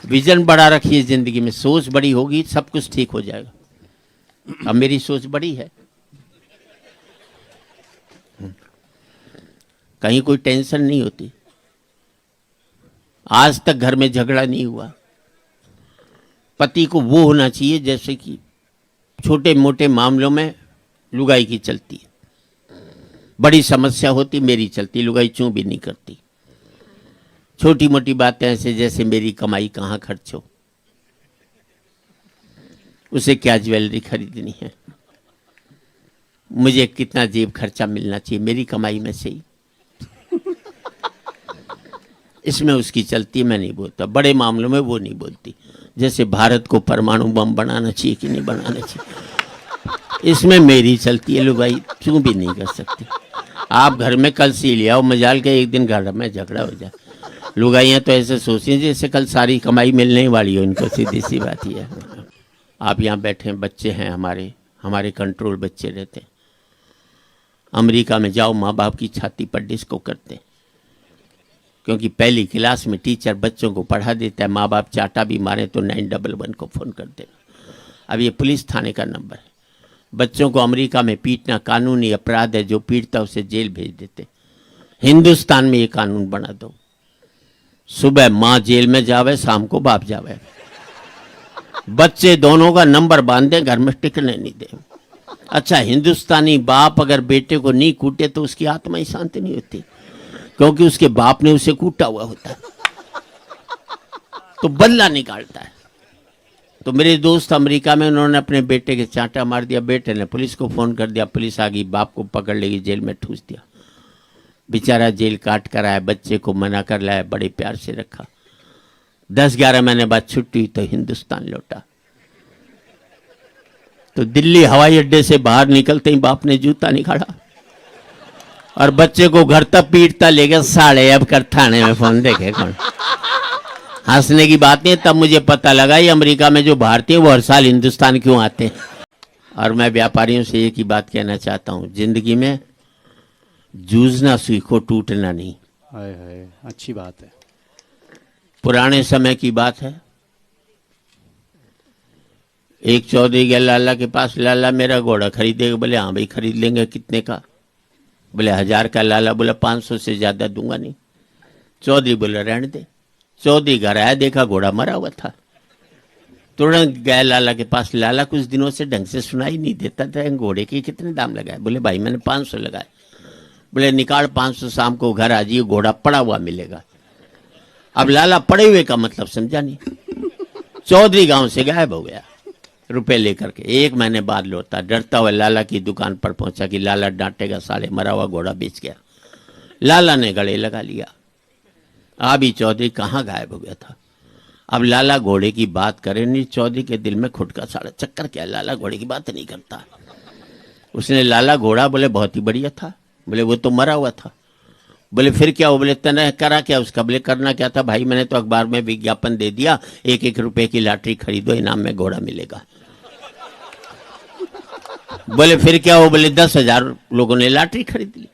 Vision बड़ा रखिए जिंदगी में, सोच बड़ी होगी सब कुछ ठीक हो जाएगा। अब मेरी सोच बड़ी है, कहीं कोई टेंशन नहीं होती। आज तक घर में झगड़ा नहीं हुआ। पति को वो होना चाहिए जैसे कि छोटे मोटे मामलों में लुगाई की चलती है, बड़ी समस्या होती मेरी चलती, लुगाई चूं भी नहीं करती। छोटी मोटी बातें ऐसे जैसे मेरी कमाई कहाँ खर्च हो, उसे क्या ज्वेलरी खरीदनी है, मुझे कितना जेब खर्चा मिलना चाहिए मेरी कमाई में से ही, इसमें उसकी चलती, मैं नहीं बोलता। बड़े मामलों में वो नहीं बोलती, जैसे भारत को परमाणु बम बनाना चाहिए कि नहीं बनाना चाहिए, इसमें मेरी चलती है। लुगाई चूं भी नहीं कर सकती। आप घर में कल सी ले आओ, मजाल के एक दिन घर में झगड़ा हो जाए। लुगाइयाँ तो ऐसे सोचती हैं जैसे कल सारी कमाई मिलने वाली हो इनको, सीधी सी बात ही है। आप यहाँ बैठे हैं, बच्चे हैं हमारे कंट्रोल बच्चे रहते हैं। अमेरिका में जाओ, माँ बाप की छाती पर डिस्को करते हैं, क्योंकि पहली क्लास में टीचर बच्चों को पढ़ा देता है, माँ बाप चाटा भी मारे तो 911 को फ़ोन कर देना। अब ये पुलिस थाने का नंबर है। बच्चों को अमेरिका में पीटना कानूनी अपराध है, जो पीटता उसे जेल भेज देते। हिंदुस्तान में ये कानून बना दो, सुबह माँ जेल में जावे, शाम को बाप जावे, बच्चे दोनों का नंबर बांध दें, घर में टिकने नहीं दे। अच्छा, हिंदुस्तानी बाप अगर बेटे को नहीं कूटे तो उसकी आत्मा ही शांति नहीं होती, क्योंकि उसके बाप ने उसे कूटा हुआ होता है, तो बदला निकालता है। तो मेरे दोस्त अमेरिका में, उन्होंने अपने बेटे के चांटा मार दिया, बेटे ने पुलिस को फोन कर दिया, पुलिस आ गई, बाप को पकड़ लेगी, जेल में ठूस दिया। बेचारा जेल काट कर आया, बच्चे को मना कर लाया, बड़े प्यार से रखा। 10-11 महीने बाद छुट्टी हुई तो हिंदुस्तान लौटा। तो दिल्ली हवाई अड्डे से बाहर निकलते ही बाप ने जूता निकाला और बच्चे को घर तक पीटता ले गया। साले अब कर थाने में फोन देखे कौन। हंसने की बात नहीं, तब मुझे पता लगा ये अमेरिका में जो भारतीय वो हर साल हिंदुस्तान क्यों आते हैं। और मैं व्यापारियों से एक ही बात कहना चाहता हूँ, जिंदगी में जूझना सीखो, टूटना नहीं। हाय, अच्छी बात है। पुराने समय की बात है, एक चौधरी गया लाला के पास, लाला मेरा घोड़ा खरीदेगा? बोले हाँ भाई खरीद लेंगे। कितने का? बोले 1000 का। लाला बोला 500 से ज्यादा दूंगा नहीं। चौधरी बोला रहने दे। चौधरी घर आया, देखा घोड़ा मरा हुआ था। तुरंत गया लाला के पास। लाला कुछ दिनों से ढंग से सुनाई नहीं देता था, घोड़े के कितने दाम लगाए? बोले भाई मैंने 500 लगाए। बोले निकाल 500, शाम को घर आ जाइए, घोड़ा पड़ा हुआ मिलेगा। अब लाला पड़े हुए का मतलब समझा नहीं। चौधरी गांव से गायब हो गया रुपए लेकर के। 1 महीने बाद लौटा, डरता हुआ लाला की दुकान पर पहुंचा कि लाला डांटेगा, साले मरा हुआ घोड़ा बेच गया। लाला ने गले लगा लिया। अभी चौधरी कहाँ गायब हो गया था। अब लाला घोड़े की बात करे नहीं, चौधरी के दिल में खुटका साड़ा चक्कर क्या, लाला घोड़े की बात नहीं करता। उसने लाला घोड़ा, बोले बहुत ही बढ़िया था। बोले वो तो मरा हुआ था। बोले फिर क्या हो? बोले तने करा क्या उसका? बोले करना क्या था भाई, मैंने तो अखबार में विज्ञापन दे दिया, 1-1 रुपए की लॉटरी खरीदो, इनाम में घोड़ा मिलेगा। बोले फिर क्या हो? बोले 10,000 लोगों ने लॉटरी खरीद ली।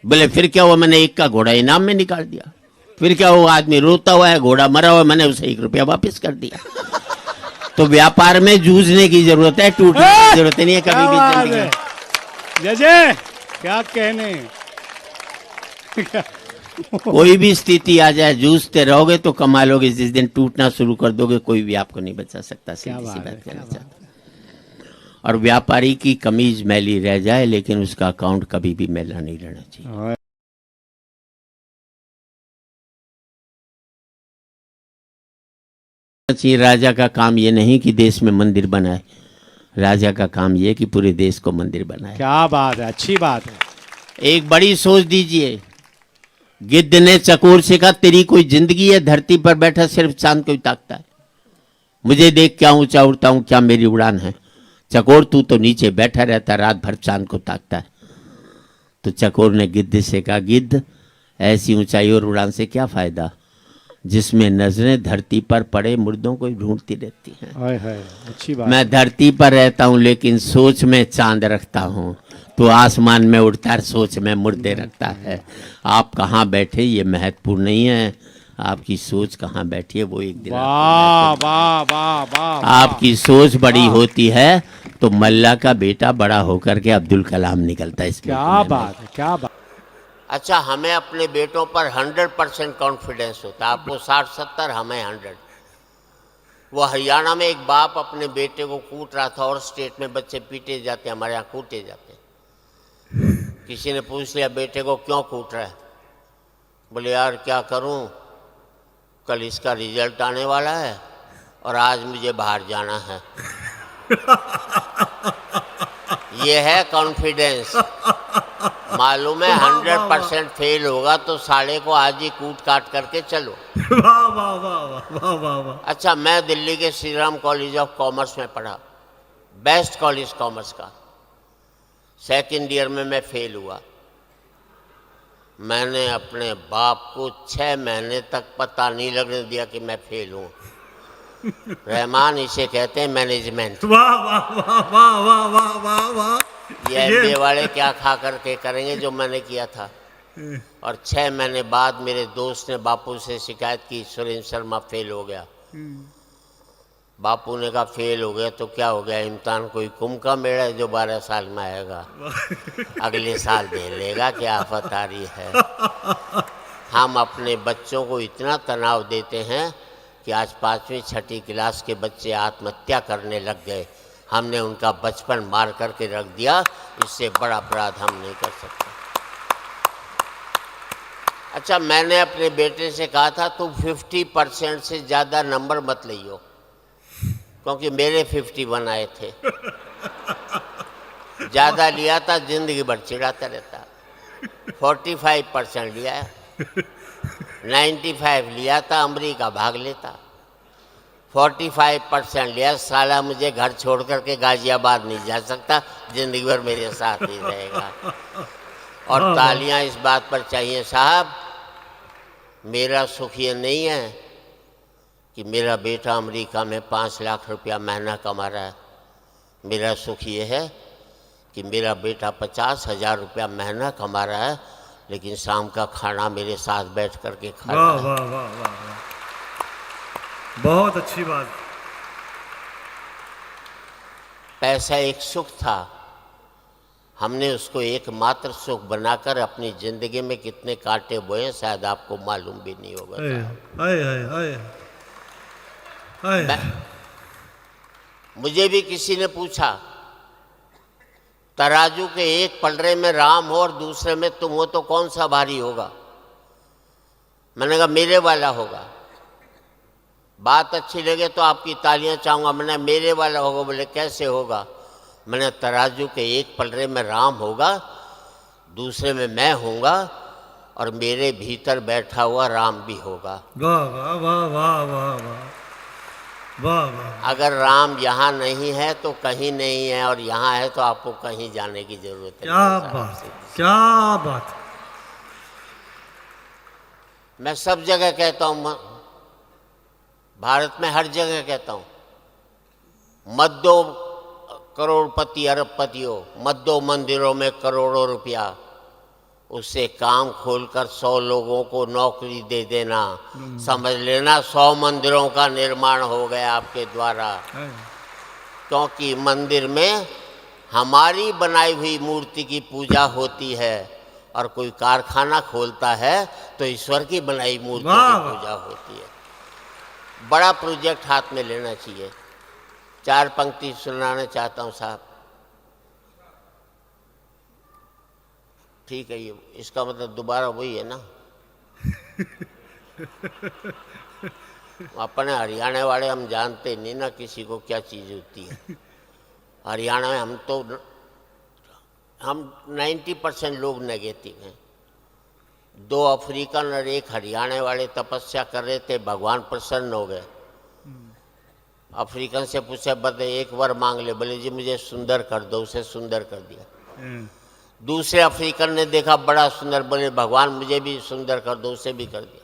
बोले फिर क्या हुआ? मैंने 1 का घोड़ा इनाम में निकाल दिया। फिर क्या हुआ? आदमी रोता हुआ है, घोड़ा मरा हुआ है, मैंने उसे 1 रुपया वापिस कर दिया। तो व्यापार में जूझने की जरूरत है, टूटने की जरूरत नहीं है कभी भी जिंदगी में। जय क्या कहने। कोई भी स्थिति आ जाए, जूझते रहोगे तो कमा लोगे। जिस दिन टूटना शुरू कर दोगे कोई भी आपको नहीं बचा सकता। सीधी सी बात कहना चाहता हूं। और व्यापारी की कमीज मैली रह जाए लेकिन उसका अकाउंट कभी भी मैला नहीं रहना चाहिए। राजा का काम ये नहीं कि देश में मंदिर बनाए, राजा का काम ये कि पूरे देश को मंदिर बनाए। क्या बात है, अच्छी बात है। एक बड़ी सोच दीजिए। गिद्ध ने चकोर से कहा तेरी कोई जिंदगी है? धरती पर बैठा सिर्फ चांद को ही ताकता है। मुझे देख क्या ऊंचा उड़ता हूं, क्या मेरी उड़ान है? चकोर तू तो नीचे बैठा रहता, रात भर चांद को ताकता है। तो चकोर ने गिद्ध से कहा गिद्ध, ऐसी ऊंचाई और उड़ान से क्या फायदा जिसमें नजरें धरती पर पड़े मुर्दों को ढूंढती रहती हैं। अच्छी बात। मैं धरती पर रहता हूं लेकिन सोच में चांद रखता हूं, तो आसमान में उड़ता है, सोच में मुर्दे रखता है। आप कहाँ बैठे ये महत्वपूर्ण नहीं है, आपकी सोच कहाँ बैठी है वो एक दिन वाह वाह वाह वाह। आपकी सोच बड़ी होती है तो मल्ला का बेटा बड़ा होकर के अब्दुल कलाम निकलता है इस क्या मुल्क में। बात है, क्या बात। अच्छा, हमें अपने बेटों पर 100% कॉन्फिडेंस होता है, आपको 60-70, हमें 100। वो हरियाणा में एक बाप अपने बेटे को कूट रहा था, और स्टेट में बच्चे पीटे जाते हैं, हमारे यहाँ कूटे जाते हैं। किसी ने पूछ लिया बेटे को क्यों कूट रहा है, बोले यार क्या करूं, कल इसका रिजल्ट आने वाला है और आज मुझे बाहर जाना है। ये है कॉन्फिडेंस। मालूम है 100% फेल होगा तो साले को आज ही कूट काट करके चलो। वाह वाह वाह वाह वाह वाह। अच्छा, मैं दिल्ली के Shri Ram college of commerce में पढ़ा, बेस्ट कॉलेज कॉमर्स का। सेकंड ईयर में मैं फेल हुआ। मैंने अपने बाप को 6 महीने तक पता नहीं लगने दिया कि मैं फेल हूँ। रहमान, इसे कहते हैं मैनेजमेंट। वाह वाह वाह वाह वाह वाह वाह वाह। ये MBA वाले क्या खा करके करेंगे जो मैंने किया था। और 6 महीने बाद मेरे दोस्त ने बापू से शिकायत की, सुरेंद्र शर्मा फेल हो गया। बापू ने कहा फेल हो गया तो क्या हो गया, इम्तिहान कोई कुंभ का मेला है जो 12 साल में आएगा, अगले साल दे लेगा, क्या आफत आ रही है। हम अपने बच्चों को इतना तनाव देते हैं कि आज 5वीं 6ठी क्लास के बच्चे आत्महत्या करने लग गए। हमने उनका बचपन मार करके रख दिया, इससे बड़ा अपराध हम नहीं कर सकते। अच्छा, मैंने अपने बेटे से कहा था तू 50% से ज़्यादा नंबर मत लियो, क्योंकि मेरे 51 आए थे। ज़्यादा लिया था जिंदगी भर चिढ़ाता रहता। 45% लिया, 95 लिया था अमेरिका भाग लेता। 45% लिया, साला मुझे घर छोड़ करके गाजियाबाद नहीं जा सकता, जिंदगी भर मेरे साथ ही रहेगा। और तालियां इस बात पर चाहिए साहब, मेरा सुख ये नहीं है कि मेरा बेटा अमेरिका में 5 लाख रुपया महीना कमा रहा है। मेरा सुख ये है कि मेरा बेटा 50,000 रुपया महीना कमा रहा है, लेकिन शाम का खाना मेरे साथ बैठ करके खा रहा वाह है। वाह वाह वाह वाह, बहुत अच्छी बात। पैसा एक सुख था, हमने उसको एकमात्र सुख बनाकर अपनी जिंदगी में कितने कांटे बोए शायद आपको मालूम भी नहीं होगा साहब। हाय हाय हाय हाय। मुझे भी किसी ने पूछा, तराजू के एक पलड़े में राम हो और दूसरे में तुम हो तो कौन सा भारी होगा। मैंने कहा मेरे वाला होगा। बात अच्छी लगे तो आपकी तालियां चाहूंगा। मैंने मेरे वाला होगा। बोले कैसे होगा। मैंने तराजू के एक पलड़े में राम होगा, दूसरे में मैं होऊंगा, और मेरे भीतर बैठा हुआ राम भी होगा। वाह वाह वाह वाह वाह वाह वाह वाह। अगर राम यहाँ नहीं है तो कहीं नहीं है, और यहाँ है तो आपको कहीं जाने की जरूरत है। क्या बात, क्या बात। मैं सब जगह कहता हूँ, भारत में हर जगह कहता हूँ, मत दो करोड़पति अरबपतियों, मत दो मंदिरों में करोड़ों रुपया, उससे काम खोलकर 100 लोगों को नौकरी दे देना, समझ लेना 100 मंदिरों का निर्माण हो गया आपके द्वारा। क्योंकि मंदिर में हमारी बनाई हुई मूर्ति की पूजा होती है, और कोई कारखाना खोलता है तो ईश्वर की बनाई मूर्ति की पूजा होती है। बड़ा प्रोजेक्ट हाथ में लेना चाहिए। 4 पंक्ति सुनाना चाहता हूँ साहब। ठीक है, ये इसका मतलब दोबारा वही है ना। अपने हरियाणा वाले हम जानते नहीं ना किसी को क्या चीज़ होती है। हरियाणा में हम 90% लोग नेगेटिव हैं। 2 अफ्रीकन और 1 हरियाणा वाले तपस्या कर रहे थे, भगवान प्रसन्न हो गए। अफ्रीकन से पूछा बदले एक वर मांग ले, बोले जी मुझे सुंदर कर दो, उसे सुंदर कर दिया। दूसरे अफ्रीकन ने देखा बड़ा सुंदर, बोले भगवान मुझे भी सुंदर कर दो, उसे भी कर दिया।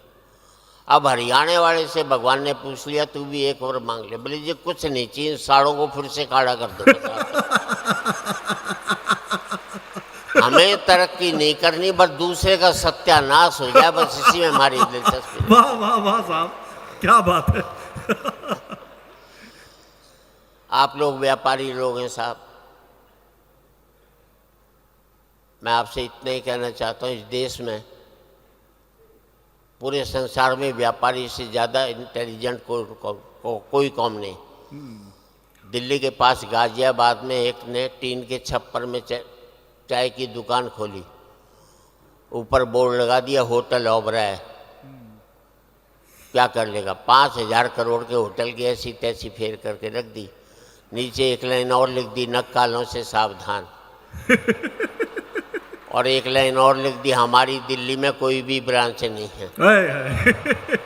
अब हरियाणा वाले से भगवान ने पूछ लिया तू भी एक वर मांग ले, बोले जी कुछ नहीं चाहिए, साड़ों को फिर से काढ़ा कर दो। हमें तरक्की नहीं करनी, बस दूसरे का सत्यानाश हो जाए, बस इसी में हमारी दिलचस्पी। वाह वाह वाह साहब, क्या बात है। आप लोग व्यापारी लोग हैं साहब, मैं आपसे इतना ही कहना चाहता हूँ, इस देश में, पूरे संसार में व्यापारी से ज़्यादा इंटेलिजेंट कोई कौम नहीं। दिल्ली के पास गाजियाबाद में एक ने टीन के छप्पर में चाय की दुकान खोली, ऊपर बोर्ड लगा दिया होटल ओबरा है। क्या कर लेगा, 5,000 करोड़ के होटल की ऐसी तैसी फेर करके रख दी, नीचे एक लाइन और लिख दी, नक्कालों से सावधान। और एक लाइन और लिख दी, हमारी दिल्ली में कोई भी ब्रांच नहीं है। हाय, हाय।